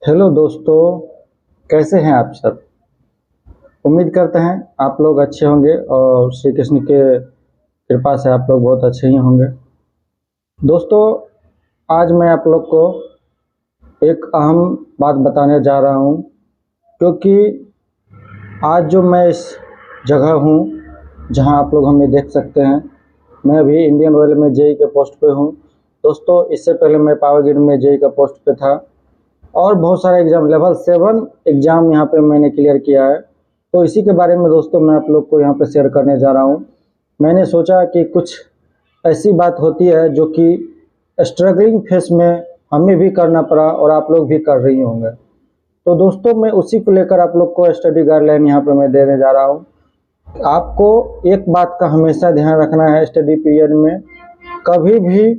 Hello दोस्तों, कैसे हैं आप सब। उम्मीद करते हैं आप लोग अच्छे होंगे और श्री कृष्ण के कृपा से आप लोग बहुत अच्छे ही होंगे। दोस्तों, आज मैं आप लोग को एक अहम बात बताने जा रहा हूं, क्योंकि आज जो मैं इस जगह हूं जहां आप लोग हमें देख सकते हैं, मैं अभी इंडियन ऑयल में जेई के पोस्ट पे हूं। दोस्तों, इससे पहले मैं पावर ग्रिड में जेई का पोस्ट पे था और बहुत सारे एग्ज़ाम लेवल 7 एग्ज़ाम यहाँ पे मैंने क्लियर किया है। तो इसी के बारे में दोस्तों मैं आप लोग को यहाँ पे शेयर करने जा रहा हूँ। मैंने सोचा कि कुछ ऐसी बात होती है जो कि स्ट्रगलिंग फेस में हमें भी करना पड़ा और आप लोग भी कर रही होंगे। तो दोस्तों, मैं उसी को लेकर आप लोग को स्टडी गाइडलाइन यहाँ पे मैं देने जा रहा हूँ। आपको एक बात का हमेशा ध्यान रखना है, स्टडी पीरियड में कभी भी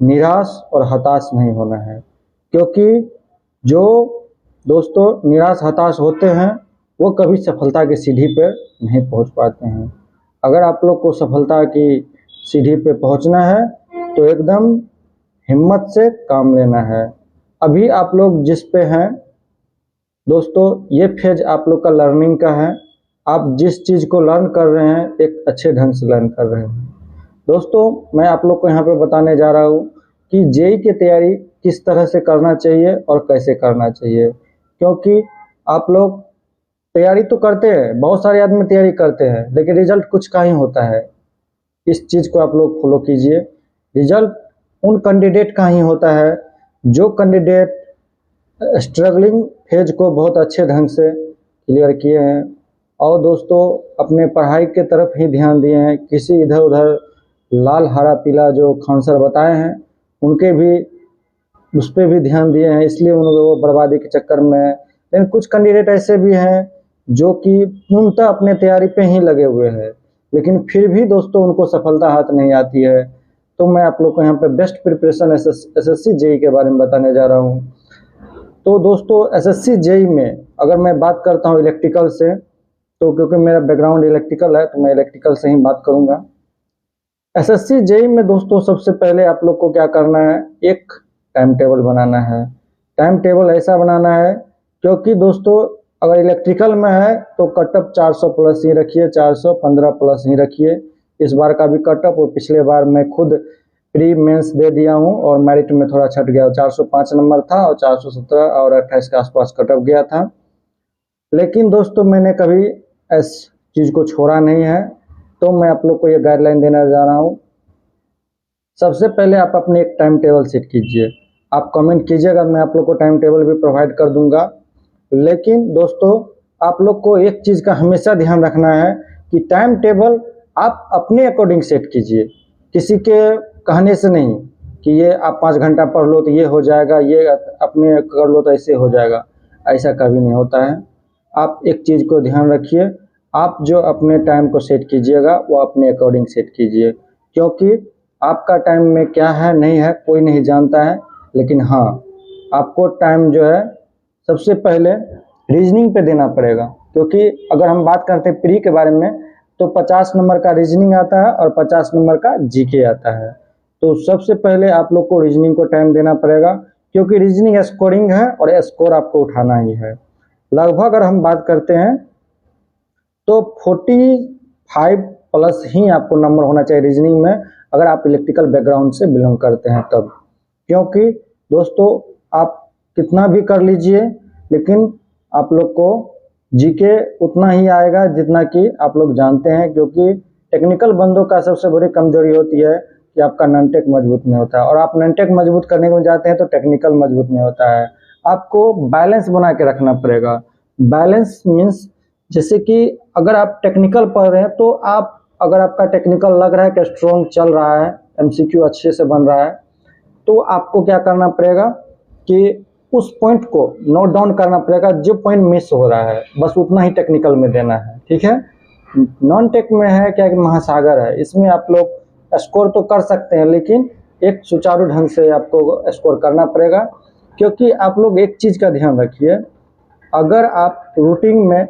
निराश और हताश नहीं होना है, क्योंकि जो दोस्तों निराश हताश होते हैं वो कभी सफलता की सीढ़ी पर नहीं पहुंच पाते हैं। अगर आप लोग को सफलता की सीढ़ी पे पहुंचना है तो एकदम हिम्मत से काम लेना है। अभी आप लोग जिस पे हैं दोस्तों, ये फेज आप लोग का लर्निंग का है। आप जिस चीज़ को लर्न कर रहे हैं एक अच्छे ढंग से लर्न कर रहे हैं। दोस्तों, मैं आप लोग को यहाँ पे बताने जा रहा हूँ कि जेई की तैयारी किस तरह से करना चाहिए और कैसे करना चाहिए, क्योंकि आप लोग तैयारी तो करते हैं, बहुत सारे आदमी तैयारी करते हैं, लेकिन रिजल्ट कुछ का ही होता है। इस चीज़ को आप लोग फॉलो कीजिए। रिजल्ट उन कैंडिडेट का ही होता है जो कैंडिडेट स्ट्रगलिंग फेज को बहुत अच्छे ढंग से क्लियर किए हैं और दोस्तों अपने पढ़ाई के तरफ ही ध्यान दिए हैं। किसी इधर उधर लाल हरा पीला जो आंसर बताए हैं उनके भी उस पर भी ध्यान दिए हैं, इसलिए उन वो बर्बादी के चक्कर में। लेकिन कुछ कैंडिडेट ऐसे भी हैं जो कि पूर्णतः अपने तैयारी पे ही लगे हुए हैं, लेकिन फिर भी दोस्तों उनको सफलता हाथ नहीं आती है। तो मैं आप लोग को यहाँ पे बेस्ट प्रिपरेशन एसएससी जेई के बारे में बताने जा रहा हूँ। तो दोस्तों, एसएससी जेई में अगर मैं बात करता हूँ इलेक्ट्रिकल से, तो क्योंकि मेरा बैकग्राउंड इलेक्ट्रिकल है तो मैं इलेक्ट्रिकल से ही बात करूँगा। एसएससी जेई में दोस्तों सबसे पहले आप लोग को क्या करना है, एक टाइम टेबल बनाना है। टाइम टेबल ऐसा बनाना है क्योंकि दोस्तों अगर इलेक्ट्रिकल में है तो कटअप 400 प्लस ही रखिए, 415 प्लस ही रखिए। इस बार का भी कटअप और पिछले बार मैं खुद प्री मेंस दे दिया हूं और मेरिट में थोड़ा छट गया, 405 नंबर था और 417 और 28 के आसपास कटअप गया था। लेकिन दोस्तों मैंने कभी इस चीज़ को छोड़ा नहीं है, तो मैं आप लोग को ये गाइडलाइन देना जा रहा हूँ। सबसे पहले आप अपने एक टाइम टेबल सेट कीजिए। आप कमेंट कीजिएगा, मैं आप लोग को टाइम टेबल भी प्रोवाइड कर दूंगा। लेकिन दोस्तों आप लोग को एक चीज़ का हमेशा ध्यान रखना है कि टाइम टेबल आप अपने अकॉर्डिंग सेट कीजिए, किसी के कहने से नहीं कि ये आप 5 घंटा पढ़ लो तो ये हो जाएगा, ये अपने कर लो तो ऐसे हो जाएगा। ऐसा कभी नहीं होता है। आप एक चीज़ को ध्यान रखिए, आप जो अपने टाइम को सेट कीजिएगा वो अपने अकॉर्डिंग सेट कीजिए, क्योंकि आपका टाइम में क्या है नहीं है कोई नहीं जानता है। लेकिन हाँ, आपको टाइम जो है सबसे पहले रीजनिंग पे देना पड़ेगा, क्योंकि अगर हम बात करते हैं प्री के बारे में तो 50 नंबर का रीजनिंग आता है और 50 नंबर का जीके आता है। तो सबसे पहले आप लोग को रीजनिंग को टाइम देना पड़ेगा, क्योंकि रीजनिंग स्कोरिंग है और स्कोर आपको उठाना ही है। लगभग अगर हम बात करते हैं तो 45 प्लस ही आपको नंबर होना चाहिए रीजनिंग में, अगर आप इलेक्ट्रिकल बैकग्राउंड से बिलोंग करते हैं तब। क्योंकि दोस्तों आप कितना भी कर लीजिए लेकिन आप लोग को जीके उतना ही आएगा जितना कि आप लोग जानते हैं, क्योंकि टेक्निकल बंदों का सबसे बड़ी कमजोरी होती है कि आपका नॉन टेक मजबूत नहीं होता है, और आप नॉन टेक मजबूत करने को जाते हैं तो टेक्निकल मजबूत नहीं होता है। आपको बैलेंस बना के रखना पड़ेगा। बैलेंस मीन्स जैसे कि अगर आप टेक्निकल पढ़ रहे हैं तो आप अगर आपका टेक्निकल लग रहा है कि स्ट्रॉन्ग चल रहा है, एमसीक्यू अच्छे से बन रहा है, तो आपको क्या करना पड़ेगा कि उस पॉइंट को नोट डाउन करना पड़ेगा, जो पॉइंट मिस हो रहा है बस उतना ही टेक्निकल में देना है। ठीक है। नॉन टेक में है क्या कि महासागर है, इसमें आप लोग स्कोर तो कर सकते हैं लेकिन एक सुचारू ढंग से आपको स्कोर करना पड़ेगा। क्योंकि आप लोग एक चीज़ का ध्यान रखिए, अगर आप रूटीन में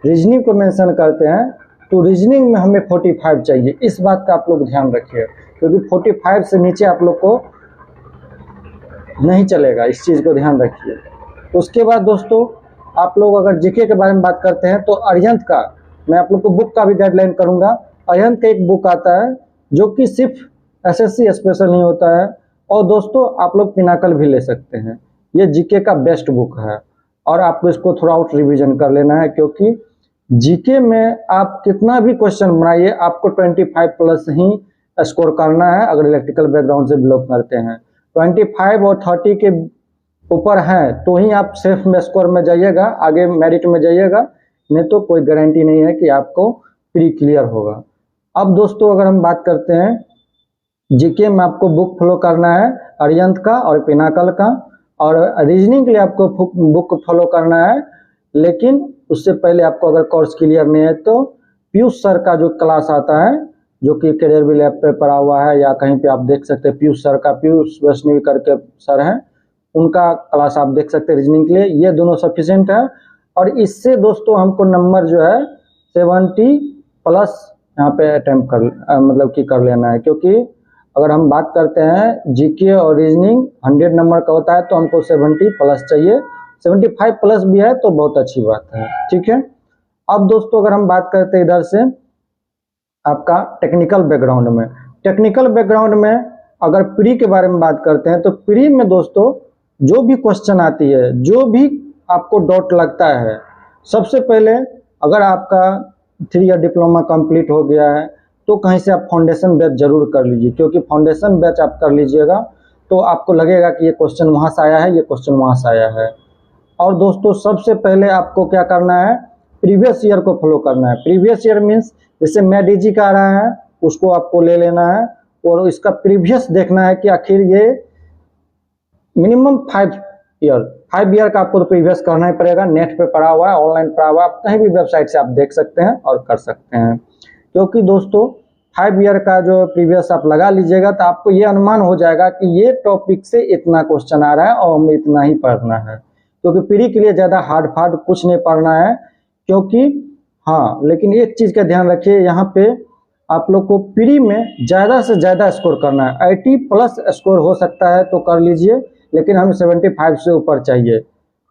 रीजनिंग को मेंशन करते हैं तो रीजनिंग में हमें 45 चाहिए, इस बात का आप लोग ध्यान रखिए, क्योंकि 45 से नीचे आप लोग को नहीं चलेगा, इस चीज़ को ध्यान रखिए। उसके बाद दोस्तों आप लोग अगर जीके के बारे में बात करते हैं तो अरिहंत का मैं आप लोग को बुक का भी गाइडलाइन करूंगा। अरिहंत का एक बुक आता है जो कि सिर्फ एसएससी स्पेशल नहीं होता है, और दोस्तों आप लोग पिनाकल भी ले सकते हैं। ये जीके का बेस्ट बुक है और आपको इसको थोड़ा आउट रिविजन कर लेना है, क्योंकि जीके में आप कितना भी क्वेश्चन बनाइए आपको 25 प्लस ही स्कोर करना है अगर इलेक्ट्रिकल बैकग्राउंड से बिलोंग करते हैं। 25 और 30 के ऊपर हैं तो ही आप सेफ में स्कोर में जाइएगा, आगे मेरिट में जाइएगा, नहीं तो कोई गारंटी नहीं है कि आपको प्री क्लियर होगा। अब दोस्तों अगर हम बात करते हैं जीके में आपको बुक फॉलो करना है अरिहंत का और पिनाकल का, और रीजनिंग के लिए आपको बुक फॉलो करना है। लेकिन उससे पहले आपको अगर कोर्स क्लियर नहीं है तो पीयूष सर का जो क्लास आता है जो कि करियर भी लैब पे पढ़ा हुआ है या कहीं पे आप देख सकते हैं, पीयूष सर का, पीयूष वैष्णवी करके सर हैं, उनका क्लास आप देख सकते हैं रीजनिंग के लिए। ये दोनों सफिशिएंट है और इससे दोस्तों हमको नंबर जो है 70 प्लस यहाँ पे अटेम्प्ट कर मतलब कि कर लेना है, क्योंकि अगर हम बात करते हैं जीके और रीजनिंग 100 नंबर का होता है तो हमको 70 प्लस चाहिए। 75 प्लस भी है तो बहुत अच्छी बात है, ठीक है। अब दोस्तों अगर हम बात करते हैं इधर से आपका टेक्निकल बैकग्राउंड में, टेक्निकल बैकग्राउंड में अगर प्री के बारे में बात करते हैं तो प्री में दोस्तों जो भी क्वेश्चन आती है, जो भी आपको डाउट लगता है, सबसे पहले अगर आपका 3 ईयर डिप्लोमा कंप्लीट हो गया है तो कहीं से आप फाउंडेशन बैच जरूर कर लीजिए, क्योंकि फाउंडेशन बैच आप कर लीजिएगा तो आपको लगेगा कि ये क्वेश्चन वहाँ से आया है, ये क्वेश्चन वहाँ से आया है। और दोस्तों सबसे पहले आपको क्या करना है, प्रीवियस ईयर को फॉलो करना है। प्रीवियस ईयर मीन्स जैसे मैडीजी का आ रहा है उसको आपको ले लेना है और इसका प्रीवियस देखना है कि आखिर ये मिनिमम 5 ईयर का आपको तो प्रीवियस करना ही पड़ेगा। नेट पे पढ़ा हुआ है, ऑनलाइन पढ़ा हुआ है, आप कहीं भी वेबसाइट से आप देख सकते हैं और कर सकते हैं। क्योंकि दोस्तों 5 ईयर का जो प्रीवियस आप लगा लीजिएगा तो आपको ये अनुमान हो जाएगा कि ये टॉपिक से इतना क्वेश्चन आ रहा है और हमें इतना ही पढ़ना है। क्योंकि प्री के लिए ज़्यादा हार्ड फार्ड कुछ नहीं पढ़ना है, क्योंकि हाँ, लेकिन एक चीज़ का ध्यान रखिए, यहाँ पे आप लोग को प्री में ज़्यादा से ज़्यादा स्कोर करना है। 80 प्लस स्कोर हो सकता है तो कर लीजिए, लेकिन हमें 75 से ऊपर चाहिए,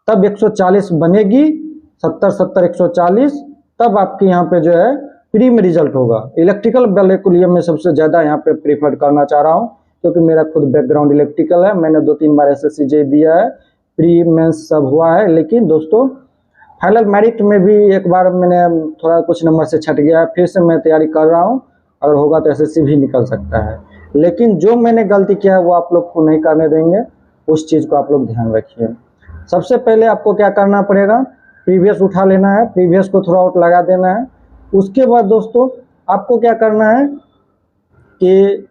तब 140 बनेगी, 70 140, तब आपके यहाँ पे जो है प्री में रिजल्ट होगा। इलेक्ट्रिकल वाले के लिए मैं सबसे ज़्यादा यहाँ पे प्रीफर करना चाह रहा हूँ, क्योंकि मेरा खुद बैकग्राउंड इलेक्ट्रिकल है, मैंने 2-3 बार SSC जे दिया है, प्री मेंस सब हुआ है। लेकिन दोस्तों फाइनल मेरिट में भी एक बार मैंने थोड़ा कुछ नंबर से छट गया है, फिर से मैं तैयारी कर रहा हूँ, अगर होगा तो SSC भी निकल सकता है। लेकिन जो मैंने गलती किया है वो आप लोग को नहीं करने देंगे, उस चीज़ को आप लोग ध्यान रखिए। सबसे पहले आपको क्या करना पड़ेगा, प्रीवियस उठा लेना है, प्रीवियस को थोड़ा आउट लगा देना है। उसके बाद दोस्तों आपको क्या करना है कि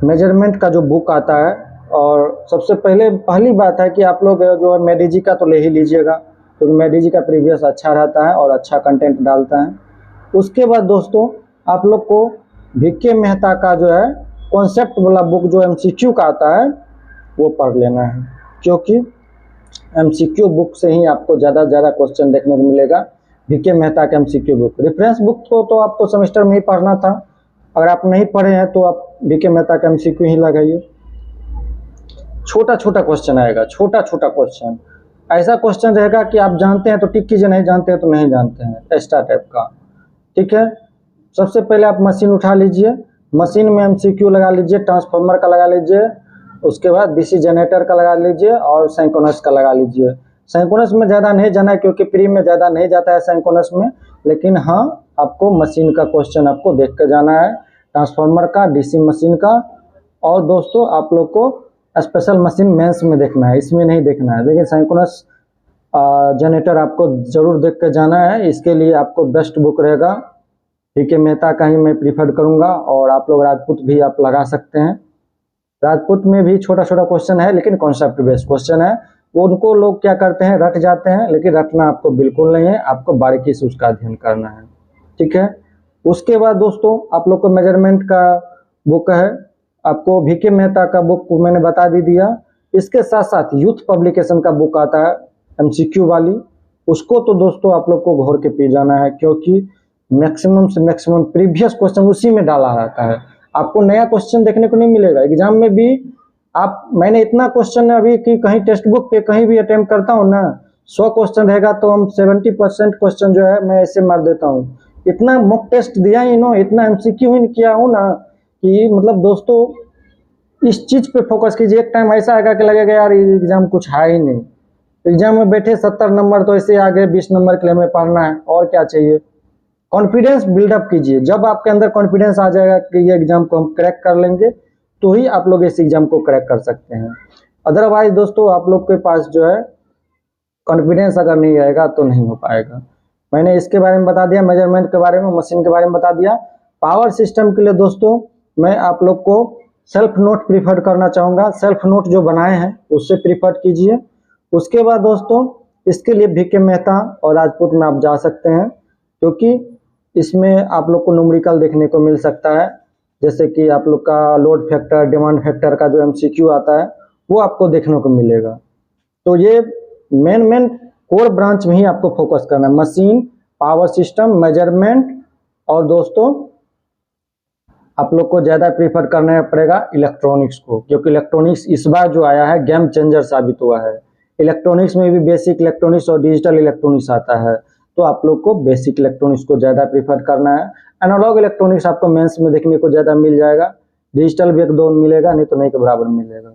मेजरमेंट का जो बुक आता है, और सबसे पहली बात है कि आप लोग जो है मैडीजी का तो ले ही लीजिएगा, क्योंकि मैडीजी का प्रीवियस अच्छा रहता है और अच्छा कंटेंट डालता है। उसके बाद दोस्तों आप लोग को वीके मेहता का जो है कॉन्सेप्ट वाला बुक जो MCQ का आता है वो पढ़ लेना है, क्योंकि MCQ बुक से ही आपको ज़्यादा से ज़्यादा क्वेश्चन देखने को मिलेगा। वीके मेहता का MCQ बुक, रेफरेंस बुक को तो आपको सेमेस्टर में ही पढ़ना था, अगर आप नहीं पढ़े हैं तो आप वीके मेहता का MCQ ही लगाइए। छोटा छोटा क्वेश्चन आएगा, छोटा छोटा क्वेश्चन, ऐसा क्वेश्चन रहेगा कि आप जानते हैं तो टिक कीजिए, नहीं जानते हैं तो नहीं जानते हैं, एक्स्ट्रा टाइप का, ठीक है। सबसे पहले आप मशीन उठा लीजिए, मशीन में MCQ लगा लीजिए, ट्रांसफार्मर का लगा लीजिए, उसके बाद DC जनरेटर का लगा लीजिए और सिंक्रोनस का लगा लीजिए। सिंक्रोनस में ज़्यादा नहीं जाना है क्योंकि प्री में ज़्यादा नहीं जाता है सिंक्रोनस में, लेकिन हाँ आपको मशीन का क्वेश्चन आपको देख के जाना है, ट्रांसफार्मर का, DC मशीन का। और दोस्तों आप लोग को स्पेशल मशीन मेंस में देखना है, इसमें नहीं देखना है, लेकिन सिंक्रोनस जनरेटर आपको ज़रूर देख के जाना है। इसके लिए आपको बेस्ट बुक रहेगा वीके मेहता का ही मैं प्रीफर करूँगा, और आप लोग राजपूत भी आप लगा सकते हैं। राजपूत में भी छोटा छोटा क्वेश्चन है लेकिन कॉन्सेप्ट बेस्ड क्वेश्चन है, वो उनको लोग क्या करते हैं रट जाते हैं, लेकिन रटना आपको बिल्कुल नहीं है, आपको बारीकी से उसका अध्ययन करना है, ठीक है। उसके बाद दोस्तों आप लोग को मेजरमेंट का बुक है, आपको वीके मेहता का बुक मैंने बता दिया। इसके साथ साथ यूथ पब्लिकेशन का बुक आता है MCQ वाली, उसको तो दोस्तों आप लोग को घोर के पी जाना है, क्योंकि मैक्सिमम से मैक्सिमम प्रीवियस क्वेश्चन उसी में डाला रहता है, आपको नया क्वेश्चन देखने को नहीं मिलेगा। एग्जाम में भी मैंने इतना क्वेश्चन अभी कि कहीं टेक्स्ट बुक पे कहीं भी अटेम्प्ट करता हूँ ना, 100 क्वेश्चन रहेगा तो हम 70% क्वेश्चन जो है मैं ऐसे मार देता हूँ। इतना मॉक टेस्ट दिया ही नो, इतना एमसीक्यू ही किया हूँ ना कि मतलब दोस्तों इस चीज पे फोकस कीजिए। एक टाइम ऐसा आएगा कि लगेगा यार ये एग्जाम कुछ है ही नहीं, एग्जाम में बैठे 70 नंबर तो ऐसे आगे 20 नंबर के लिए हमें पढ़ना है, और क्या चाहिए। कॉन्फिडेंस बिल्डअप कीजिए। जब आपके अंदर कॉन्फिडेंस आ जाएगा कि ये एग्जाम को हम क्रैक कर लेंगे, तो ही आप लोग इस एग्जाम को क्रैक कर सकते हैं। अदरवाइज दोस्तों आप लोग के पास जो है कॉन्फिडेंस अगर नहीं आएगा तो नहीं हो पाएगा। मैंने इसके बारे में बता दिया, मेजरमेंट के बारे में, मशीन के बारे में बता दिया। पावर सिस्टम के लिए दोस्तों मैं आप लोग को सेल्फ नोट प्रीफर करना चाहूँगा। सेल्फ नोट जो बनाए हैं उससे प्रीफर कीजिए। उसके बाद दोस्तों इसके लिए वीके मेहता और राजपूत में आप जा सकते हैं, क्योंकि इसमें आप लोग को न्यूमेरिकल देखने को मिल सकता है। जैसे कि आप लोग का लोड फैक्टर, डिमांड फैक्टर का जो एमसीक्यू आता है वो आपको देखने को मिलेगा। तो ये मेन कोर ब्रांच में ही आपको फोकस करना है, मशीन, पावर सिस्टम, मेजरमेंट, और दोस्तों आप लोग को ज़्यादा प्रीफर करना पड़ेगा इलेक्ट्रॉनिक्स को, क्योंकि इलेक्ट्रॉनिक्स इस बार जो आया है गेम चेंजर साबित हुआ है। इलेक्ट्रॉनिक्स में भी बेसिक इलेक्ट्रॉनिक्स और डिजिटल इलेक्ट्रॉनिक्स आता है, तो आप लोग को बेसिक इलेक्ट्रॉनिक्स को ज़्यादा प्रीफर करना है। एनालॉग इलेक्ट्रॉनिक्स आपको मेंस में देखने को ज़्यादा मिल जाएगा, डिजिटल भी एक दो मिलेगा, नहीं तो नहीं के बराबर मिलेगा।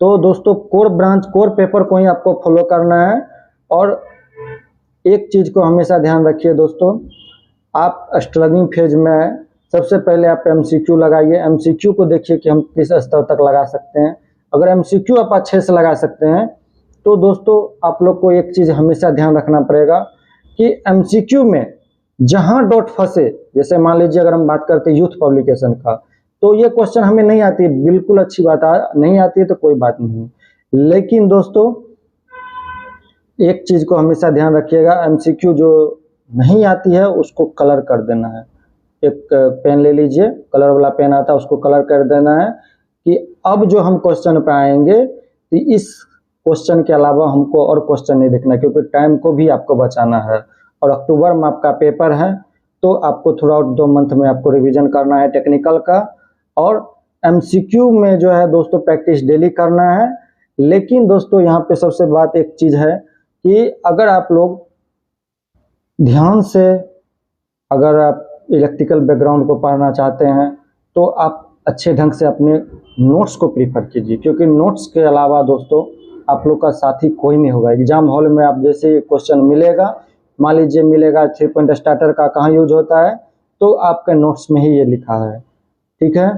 तो दोस्तों कोर ब्रांच, कोर पेपर को ही आपको फॉलो करना है। और एक चीज़ को हमेशा ध्यान रखिए दोस्तों, आप स्ट्रगलिंग फेज में सबसे पहले आप एमसीक्यू लगाइए। एमसीक्यू को देखिए कि हम किस स्तर तक लगा सकते हैं। अगर एमसीक्यू आप अच्छे से लगा सकते हैं तो दोस्तों आप लोग को एक चीज़ हमेशा ध्यान रखना पड़ेगा कि एमसीक्यू में जहां डॉट फंसे, जैसे मान लीजिए अगर हम बात करते हैं यूथ पब्लिकेशन का, तो ये क्वेश्चन हमें नहीं आती है, बिल्कुल अच्छी बात है, नहीं आती है तो कोई बात नहीं। लेकिन दोस्तों एक चीज को हमेशा ध्यान रखिएगा, एमसीक्यू जो नहीं आती है उसको कलर कर देना है। एक पेन ले लीजिए, कलर वाला पेन आता है, उसको कलर कर देना है कि अब जो हम क्वेश्चन पे आएंगे तो इस क्वेश्चन के अलावा हमको और क्वेश्चन नहीं देखना, क्योंकि टाइम को भी आपको बचाना है। और अक्टूबर में आपका पेपर है, तो आपको थ्रू आउट 2 मंथ में आपको रिवीजन करना है टेक्निकल का। और एमसीक्यू में जो है दोस्तों प्रैक्टिस डेली करना है। लेकिन दोस्तों यहाँ पे सबसे बात एक चीज़ है कि अगर आप लोग ध्यान से, अगर आप इलेक्ट्रिकल बैकग्राउंड को पढ़ना चाहते हैं तो आप अच्छे ढंग से अपने नोट्स को प्रीफर कीजिए, क्योंकि नोट्स के अलावा दोस्तों आप लोग का साथी कोई नहीं होगा। एग्जाम हॉल में आप जैसे क्वेश्चन मिलेगा, मान लीजिए मिलेगा 3 पॉइंट स्टार्टर का कहाँ यूज होता है, तो आपके नोट्स में ही ये लिखा है, ठीक है।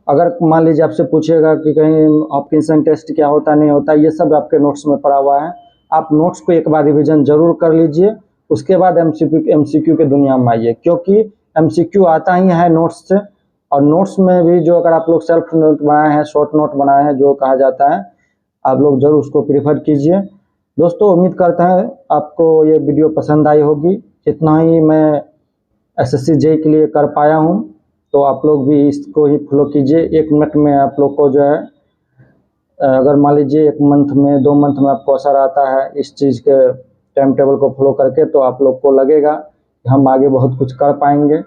अगर मान लीजिए आपसे पूछेगा कि कहीं हॉपकिंसन टेस्ट क्या होता नहीं होता, ये सब आपके नोट्स में पड़ा हुआ है। आप नोट्स को एक बार रिविजन जरूर कर लीजिए, उसके बाद एमसीक्यू के दुनिया में आइए, क्योंकि एमसीक्यू आता ही है नोट्स से। और नोट्स में भी जो अगर आप लोग सेल्फ नोट बनाए हैं, शॉर्ट नोट बनाए हैं जो कहा जाता है, आप लोग जरूर उसको प्रीफर कीजिए। दोस्तों उम्मीद करता है आपको ये वीडियो पसंद आई होगी। जितना ही मैं एसएससी जेईई के लिए कर पाया हूँ, तो आप लोग भी इसको ही फॉलो कीजिए। 1 मिनट में आप लोग को जो है, अगर मान लीजिए 1 मंथ में 2 मंथ में आपको असर आता है इस चीज़ के टाइम टेबल को फॉलो करके, तो आप लोग को लगेगा कि हम आगे बहुत कुछ कर पाएंगे,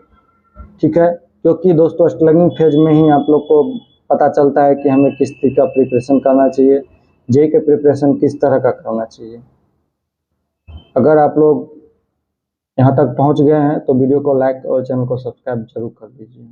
ठीक है। क्योंकि दोस्तों स्ट्रगलिंग फेज में ही आप लोग को पता चलता है कि हमें किस तरह का प्रिपरेशन करना चाहिए, जेईई के प्रिपरेशन किस तरह का करना चाहिए। अगर आप लोग यहाँ तक पहुँच गए हैं तो वीडियो को लाइक और चैनल को सब्सक्राइब जरूर कर दीजिए।